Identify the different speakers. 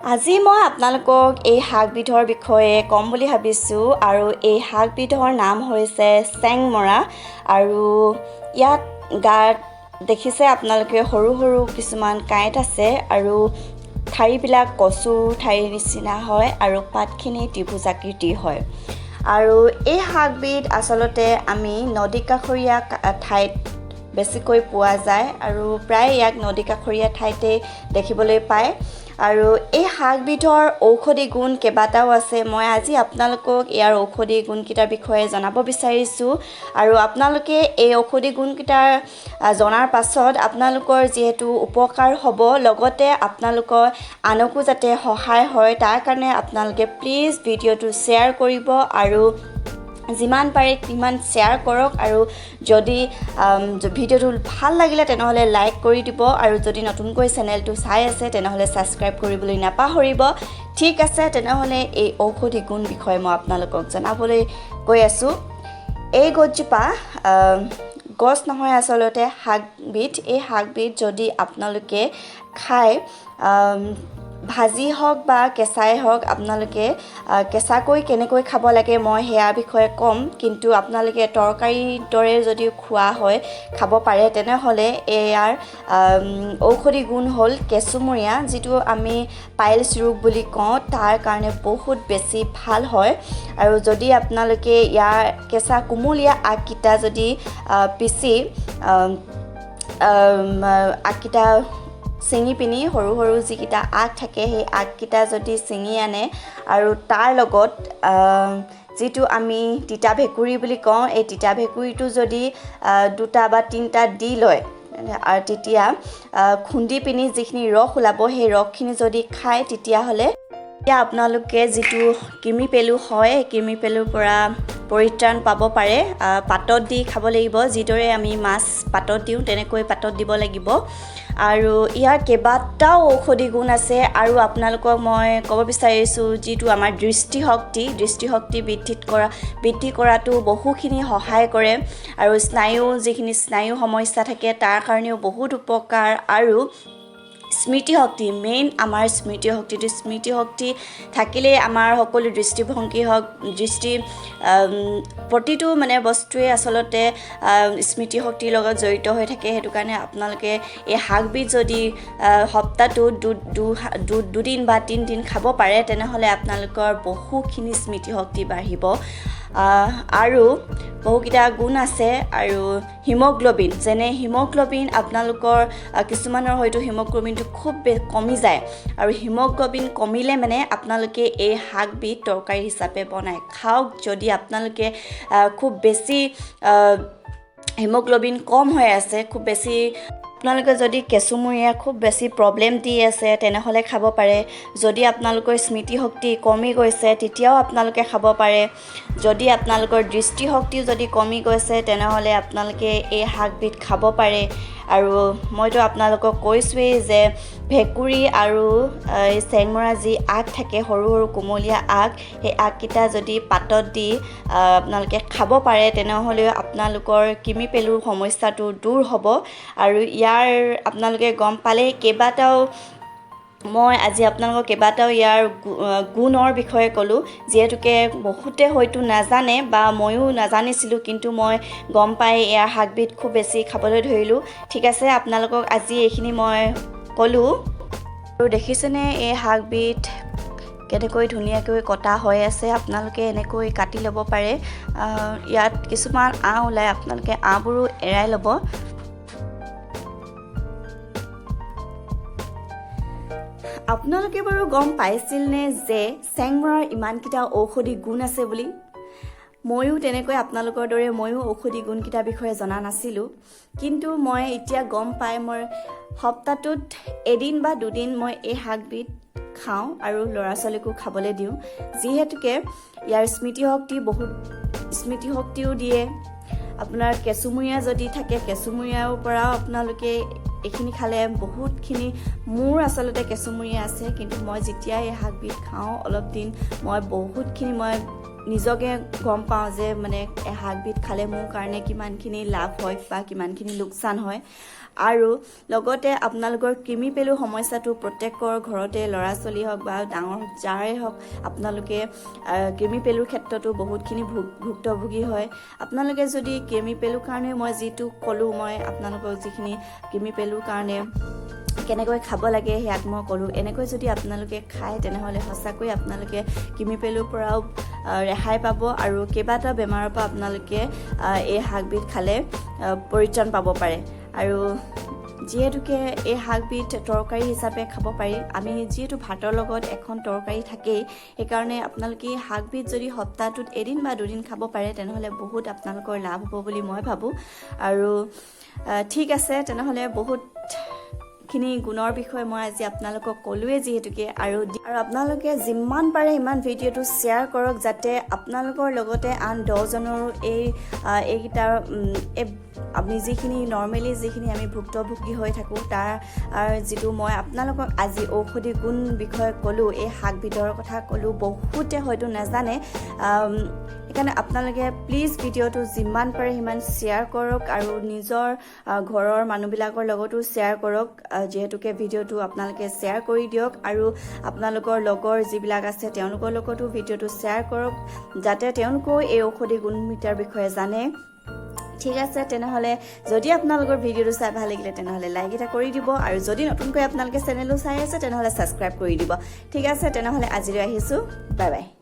Speaker 1: আজি মই আপোনালোকক এই শাকবিধৰ বিষয়ে ক'ম বুলি ভাবিছোঁ আৰু এই শাকবিধৰ নাম হৈছে চেংমৰা আৰু ইয়াত গাত দেখিছে আপোনালোকে সৰু সৰু কিছুমান কাঁইট আছে আৰু ঠাৰিবিলাক কচুৰ ঠাৰিৰ নিচিনা হয় আৰু পাতখিনি ত্ৰিভুজাকৃতিৰ হয় আৰু এই শাকবিধ আচলতে আমি নদী কাষৰীয়া ঠাইত বেছিকৈ পোৱা যায় আৰু প্ৰায় ইয়াক নদী কাষৰীয়া ঠাইতে দেখিবলৈ পায় আৰু এই শাকবিধৰ ঔষধি গুণ কেইবাটাও আছে মই আজি আপোনালোকক ইয়াৰ ঔষধি গুণকেইটাৰ বিষয়ে জনাব বিচাৰিছোঁ আৰু আপোনালোকে এই ঔষধি গুণকেইটা জনাৰ পাছত আপোনালোকৰ যিহেতু উপকাৰ হ'ব লগতে আপোনালোকৰ আনকো যাতে সহায় হয় তাৰ কাৰণে আপোনালোকে প্লিজ ভিডিঅ'টো শ্বেয়াৰ কৰিব আৰু যিমান পাৰে সিমান শ্বেয়াৰ কৰক আৰু যদি ভিডিঅ'টো ভাল লাগিলে তেনেহ'লে লাইক কৰি দিব আৰু যদি নতুনকৈ চেনেলটো চাই আছে তেনেহ'লে ছাবস্ক্ৰাইব কৰিবলৈ নাপাহৰিব ঠিক আছে তেনেহ'লে এই ঔষধি গুণ বিষয়ে মই আপোনালোকক জনাবলৈ গৈ আছোঁ এই গছজোপা গছ নহয় আচলতে শাকবিধ এই শাকবিধ যদি আপোনালোকে খায় ভাজি হওক বা কেঁচাই হওক আপোনালোকে কেঁচাকৈ কেনেকৈ খাব লাগে মই সেয়াৰ বিষয়ে ক'ম কিন্তু আপোনালোকে তৰকাৰীৰ দৰে যদি খোৱা হয় খাব পাৰে তেনেহ'লে ইয়াৰ ঔষধি গুণ হ'ল কেঁচুমৰীয়া যিটো আমি পাইলছ ৰোগ বুলি কওঁ তাৰ কাৰণে বহুত বেছি ভাল হয় আৰু যদি আপোনালোকে ইয়াৰ কেঁচা কুমলীয়া আগকেইটা যদি পিচি আগকেইটা ছিঙি পিনি সৰু সৰু যিকেইটা আগ থাকে সেই আগকেইটা যদি ছিঙি আনে আৰু তাৰ লগত যিটো আমি তিতা ভেকুৰী বুলি কওঁ এই তিতা ভেকুৰীটো যদি দুটা বা তিনিটা দি লয় আৰু তেতিয়া খুন্দি পিনি যিখিনি ৰস ওলাব সেই ৰসখিনি যদি খায় তেতিয়াহ'লে আপোনালোকে যিটো কিমি পেলু হয় কিমি পেলুৰ পৰা পৰিত্ৰাণ পাব পাৰে পাতত দি খাব লাগিব যিদৰে আমি মাছ পাতত দিওঁ তেনেকৈ পাতত দিব লাগিব আৰু ইয়াৰ কেইবাটাও ঔষধি গুণ আছে আৰু আপোনালোকক মই ক'ব বিচাৰিছোঁ যিটো আমাৰ দৃষ্টিশক্তি বৃদ্ধি কৰাটো বহুখিনি সহায় কৰে আৰু যিখিনি স্নায়ু সমস্যা থাকে তাৰ কাৰণেও বহুত উপকাৰ আৰু স্মৃতিশক্তি মেইন আমাৰ স্মৃতিশক্তি থাকিলেই আমাৰ সকলো দৃষ্টিভংগী হওক প্ৰতিটো মানে বস্তুৱে আচলতে স্মৃতিশক্তিৰ লগত জড়িত হৈ থাকে সেইটো কাৰণে আপোনালোকে এই শাকবিধ যদি সপ্তাহটোত দুদিন বা তিনিদিন খাব পাৰে তেনেহ'লে আপোনালোকৰ বহুখিনি স্মৃতিশক্তি বাঢ়িব আৰু বহুকেইটা গুণ আছে আৰু হিমগ্ল'বিন আপোনালোকৰ কিছুমানৰ হয়তো হিমগ্ল'বিনটো খুব কমি যায় আৰু হিমগ্ল'বিন কমিলে মানে আপোনালোকে এই শাকবিধ তৰকাৰী হিচাপে বনাই খাওক যদি আপোনালোকে খুব বেছি হিমগ্ল'বিন কম হৈ আছে খুব বেছি আপোনালোকে যদি কেঁচুমৰীয়া খুব বেছি প্ৰব্লেম দি আছে তেনেহ'লে খাব পাৰে যদি আপোনালোকৰ স্মৃতিশক্তি কমি গৈছে তেতিয়াও আপোনালোকে খাব পাৰে যদি আপোনালোকৰ দৃষ্টিশক্তিও যদি কমি গৈছে তেনেহ'লে আপোনালোকে এই শাকবিধ খাব পাৰে আৰু মইতো আপোনালোকক কৈছোৱেই যে ভেকুৰী আৰু এই চেংমৰা যি আগ থাকে সৰু সৰু কোমলীয়া আগ সেই আগকেইটা যদি পাতত দি আপোনালোকে খাব পাৰে তেনেহ'লেও আপোনালোকৰ কিমি পেলুৰ সমস্যাটো দূৰ হ'ব আৰু ইয়াৰ আপোনালোকে গম পালে মই আজি আপোনালোকক কেইবাটাও ইয়াৰ গুণৰ বিষয়ে ক'লোঁ যিহেতুকে বহুতে হয়তো নাজানে বা ময়ো নাজানিছিলোঁ কিন্তু মই গম পাই ইয়াৰ শাকবিধ খুব বেছি খাবলৈ ধৰিলোঁ ঠিক আছে আপোনালোকক আজি এইখিনি মই ক'লোঁ আৰু দেখিছেনে এই শাকবিধ কেনেকৈ ধুনীয়াকৈ কটা হৈ আছে আপোনালোকে এনেকৈ কাটি ল'ব পাৰে ইয়াত কিছুমান আঁহ ওলায় আপোনালোকে আঁহবোৰো এৰাই ল'ব আপোনালোকে বাৰু গম পাইছিলনে যে চেংমৰাৰ ইমানকেইটা ঔষধি গুণ আছে বুলি ময়ো তেনেকৈ আপোনালোকৰ দৰে ময়ো ঔষধি গুণকেইটাৰ বিষয়ে জনা নাছিলোঁ কিন্তু মই এতিয়া গম পাই মই সপ্তাহটোত এদিন বা দুদিন মই এই শাকবিধ খাওঁ আৰু ল'ৰা ছোৱালীকো খাবলৈ দিওঁ যিহেতুকে ইয়াৰ স্মৃতিশক্তিও দিয়ে আপোনাৰ কেঁচুমৰীয়া যদি থাকে কেঁচুমৰীয়াৰ পৰাও আপোনালোকে এইখিনি খালে বহুতখিনি মোৰ আচলতে কেঁচুমৰীয়া আছে কিন্তু মই যেতিয়া এই শাকবিধ খাওঁ অলপ দিন মই বহুতখিনি নিজকে গম পাওঁ যে মানে শাকবিধ খালে মোৰ কাৰণে কিমানখিনি লাভ হয় বা কিমানখিনি লোকচান হয় আৰু লগতে আপোনালোকৰ কৃমি পেলু সমস্যাটো প্ৰত্যেকৰ ঘৰতে ল'ৰা ছোৱালী হওক বা ডাঙৰ যাৰে হওক আপোনালোকে কৃমি পেলুৰ ক্ষেত্ৰতো বহুতখিনি ভুক্তভোগী হয় আপোনালোকে যদি কৃমি পেলুৰ কাৰণে মই যিটো ক'লোঁ মই আপোনালোকক যিখিনি কৃমি পেলুৰ কাৰণে কেনেকৈ খাব লাগে সেয়াক মই ক'লোঁ এনেকৈ যদি আপোনালোকে খায় তেনেহ'লে সঁচাকৈ আপোনালোকে কৃমি পেলুৰ পৰাও ৰেহাই পাব আৰু কেইবাটা বেমাৰৰ পৰা আপোনালোকে এই শাকবিধ খালে পৰিত্ৰাণ পাব পাৰে আৰু যিহেতুকে এই শাকবিধ তৰকাৰী হিচাপে খাব পাৰি আমি যিহেতু ভাতৰ লগত এখন তৰকাৰী থাকেই সেইকাৰণে আপোনালোকে শাকবিধ যদি সপ্তাহটোত এদিন বা দুদিন খাব পাৰে তেনেহ'লে বহুত আপোনালোকৰ লাভ হ'ব বুলি মই ভাবোঁ আৰু ঠিক আছে তেনেহ'লে বহুতখিনি গুণৰ বিষয়ে মই আজি আপোনালোকক ক'লোৱে যিহেতুকে আৰু আপোনালোকে যিমান পাৰে ইমান ভিডিঅ'টো শ্বেয়াৰ কৰক যাতে আপোনালোকৰ লগতে আন 10জনৰো এইকেইটাৰ আমি যিখিনি নৰ্মেলি যিখিনি আমি ভুক্তভোগী হৈ থাকোঁ তাৰ যিটো মই আপোনালোকক আজি ঔষধি গুণ বিষয়ে ক'লোঁ এই শাকবিধৰ কথা ক'লোঁ বহুতে হয়তো নাজানে সেইকাৰণে আপোনালোকে প্লিজ ভিডিঅ'টো যিমান পাৰে সিমান শ্বেয়াৰ কৰক আৰু নিজৰ ঘৰৰ মানুহবিলাকৰ লগতো শ্বেয়াৰ কৰক যিহেতুকে ভিডিঅ'টো আপোনালোকে শ্বেয়াৰ কৰি দিয়ক আৰু আপোনালোকৰ লগৰ যিবিলাক আছে তেওঁলোকৰ লগতো ভিডিঅ'টো শ্বেয়াৰ কৰক যাতে তেওঁলোকেও এই ঔষধি গুণবিধৰ বিষয়ে জানে ঠিক আছে তেনেহ'লে যদি আপোনালোকৰ ভিডিঅ'টো চাই ভাল লাগিলে তেনেহ'লে লাইক এটা কৰি দিব আৰু যদি নতুনকৈ আপোনালোকে চেনেলটো চাই আছে তেনেহ'লে ছাবস্ক্ৰাইব কৰি দিব ঠিক আছে তেনেহ'লে আজিলৈ আহিছোঁ বাই বাই